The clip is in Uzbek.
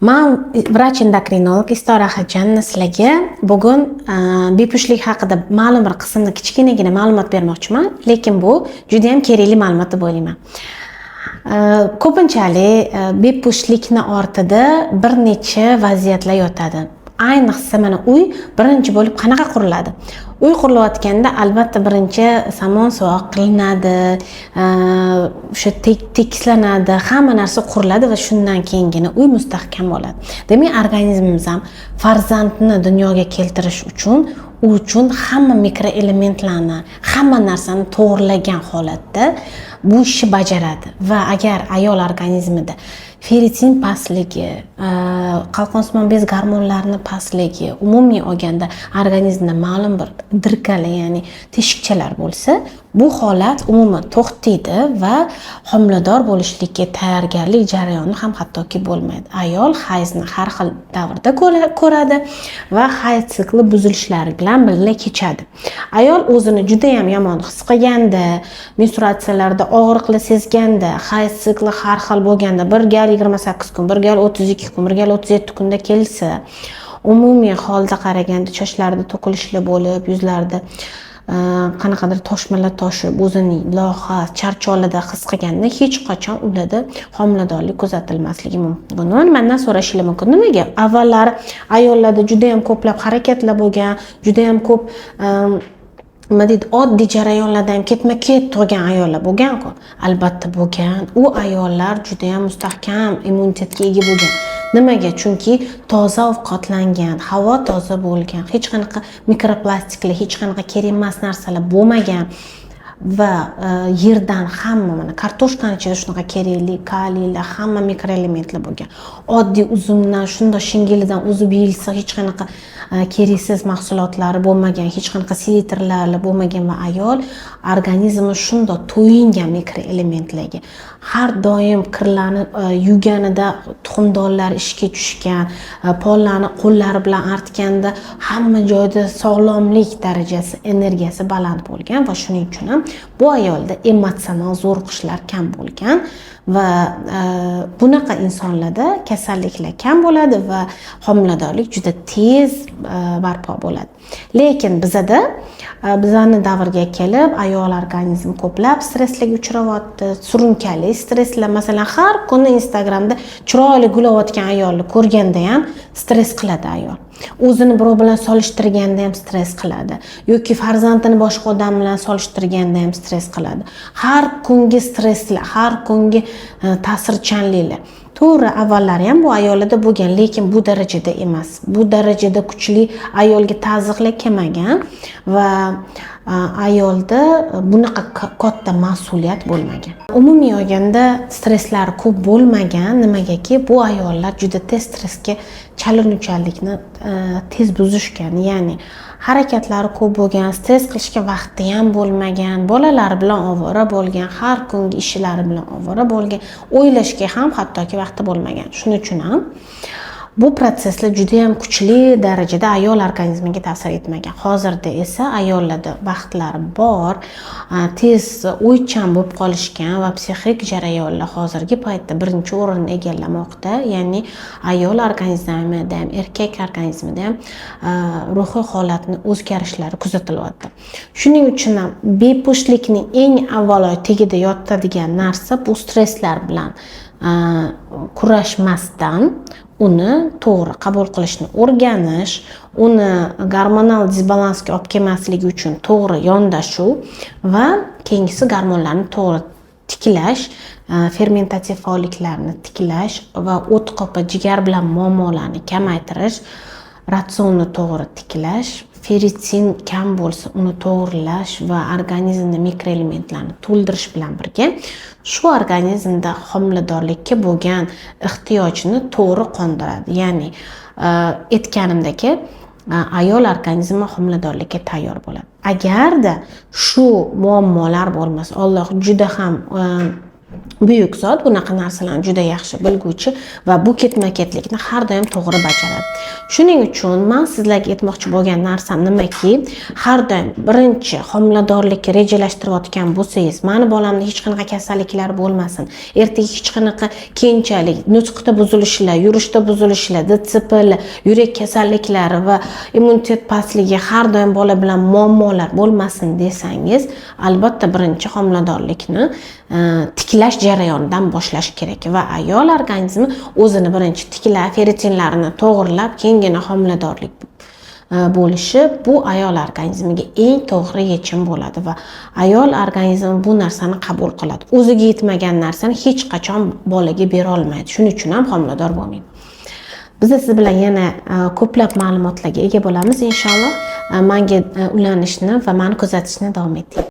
Men vrach endokrinolog Istora Xajanna sizlarga bugun bepushtlik haqida ma'lum bir qismda kichkinagina ma'lumot bermoqchiman, lekin bu juda ham kerakli ma'lumot deb o'ylayman. Ko'pinchalik bepushtlikni ortida bir necha vaziyatlar yotadi. Ayniqsa mana uy birinchi bo'lib qanaqa quriladi? Uy qurilayotganda albatta birinchi somon suvoq qilinadi, o'sha tekislanadi, hamma narsa quriladi va shundan keyingina uy mustahkam bo'ladi. Demak, organizmimiz ham farzandni dunyoga keltirish uchun hamma mikroelementlarni, hamma narsani to'g'rilagan holatda bu ishni bajaradi va agar ayol organizmida ferritin pastligi, qalqonsimon bez gormonlarini pastligi, umumiy olganda organizmda ma'lum bir dirkali, ya'ni teshikchalar bo'lsa, bu holat umuman to'xtaydi va homilador bo'lishlikka tayyorgarlik jarayoni ham hattoki bo'lmaydi. Ayol hayzni har xil davrda ko'radi va hayz sikli buzilishlari bilan birga kechadi. Ayol o'zini juda ham yomon his qilganda, menstruatsiyalarda og'riqli sezganda, hayz sikli har xil bo'lganda, bir gal 28 kun, bir gal 32 kun, bir gal 37 kunda kelsa, umumiy holda qaraganda sochlarida to'kilishlar bo'lib, yuzlarida qanaqadir toshmalar toshib, o'zining loha, charchoqlida his qilganda hech qachon ularda homiladorlik kuzatilmasligi mumkin. Buni mendan so'rashingiz mumkin. Nimaga? Avvallari ayollarda juda ham ko'plab harakatlar bo'lgan, juda ham ko'p oddiy jarayonlardan ketma-ket tug'gan ayollar bo'lgan-ku. Albatta bo'lgan. U ayollar juda ham mustahkam immunitetga ega bo'lgan. Nimaga? Chunki toza ovqatlangan, havo toza bo'lgan, hech qanaqa mikroplastiklar, hech qanaqa kerak emas narsalar bo'lmagan va yerdan hamma, mana kartoshkani ichida shunaqa kerakli kaliylar, hamma mikroelementlar bo'lgan. Oddiy uzumdan, shundoq shingilidan uzib yeyilsa hech qanaqa keraksiz mahsulotlari bo'lmagan, hech qanaqa seliterlar bo'lmagan va ayol organizmi shundoq to'yingan mikroelementlarga. Har doim kirlarni yuganida tuxumdonlar ishga tushgan, pollarni qo'llari bilan artganda hamma joyda sog'lomlik darajasi, energiyasi baland bo'lgan va shuning uchun ham bu ayolda emotsional zo'riqishlar kam bo'lgan va bunaqa insonlarda kasalliklar kam bo'ladi va homiladorlik juda tez barpo bo'ladi. Lekin bizani davrga kelib ayol organizmi ko'plab stresslarga uchrayapti, surunkali stresslar, masalan, har kuni Instagramda chiroyli gulayotgan ayolni ko'rganda ham stress qiladi ayol. O'zini birov bilan solishtirganda ham stress qiladi yoki farzandini boshqa odam bilan solishtirganda ham stress qiladi. Har kungi stresslar, har kungi ta'sirchanliklar. To'g'ri, avvallari ham bu ayollarda bo'lgan, lekin bu darajada emas. Bu darajada kuchli ayolga ta'ziqlar kelmagan va ayolda bunaqa katta mas'uliyat bo'lmagan. Umumiy olganda stresslar ko'p bo'lmagan, nimagaki bu ayollar juda tez stressga chalinuvchanlikni tez buzishgan, ya'ni harakatlari ko'p bo'lgan, stress qilishga vaqti ham bo'lmagan, bolalari bilan ovora bo'lgan, har kungi ishlari bilan ovora bo'lgan, o'ylashga ham hattoki vaqti bo'lmagan. Shuning uchun ham bu proseslar juda ham kuchli darajada ayol organizmiga ta'sir etmagan. Hozirda esa ayollarda vaqtlari bor, tez o'ychan bo'lib qolishgan va psixik jarayonlar hozirgi paytda birinchi o'rinni egallamoqda. Ya'ni ayol organizmida ham, erkak organizmida ham ruhiy holatning o'zgarishlari kuzatilyapti. Shuning uchun ham bepushtlikning eng avvalo tagida yotadigan narsa bu stresslar bilan kurashmasdan uni to'g'ri qabul qilishni o'rganish, uni gormonal disbalansga olib kelmasligi uchun to'g'ri yondashuv va keyingisi gormonlarni to'g'ri tiklash, fermentativ faolliklarni tiklash va o't qo'pa jigar bilan muammolarni kamaytirish, ratsionni to'g'ri tiklash, ferritin kam bo'lsa uni to'g'rilash va organizmda mikroelementlarni to'ldirish bilan birga shu organizmda homiladorlikka bo'lgan ehtiyojni to'g'ri qondiradi. Ya'ni aytganimdek, ayol organizmi homiladorlikka tayyor bo'ladi. Agarda shu muammolar bo'lmasa, Alloh juda ham buyuk zot bunaqa narsalarni juda yaxshi bilguvchi va bu ketma-ketlikni har doim to'g'ri bajaradi. Shuning uchun men sizlarga aytmoqchi bo'lgan narsam nimaki, har doim birinchi homiladorlikni rejalashtirayotgan bo'lsangiz, mani bolamda hech qanaqa kasalliklar bo'lmasin, ertaga hech qanaqa keyinchalik nutqda buzilishlar, yurishda buzilishlar, DTP, yurak kasalliklari va immunitet pastligi, har doim bola bilan muammolar bo'lmasin desangiz, albatta birinchi homiladorlikni tiklash jarayonidan boshlash kerak va ayol organizmi o'zini birinchi tiklab, ferritinlarini to'g'irlab, keyingina homiladorlik bo'lishi bu ayol organizmiga eng to'g'ri yechim bo'ladi va ayol organizmi bu narsani qabul qiladi. O'ziga yetmagan narsani hech qachon bolaga bera olmaydi. Shuning uchun ham homilador bo'lmaydi. Biz siz bilan yana ko'plab ma'lumotlarga ega bo'lamiz inshaalloh. Menga ulanishni va meni kuzatishni davom eting.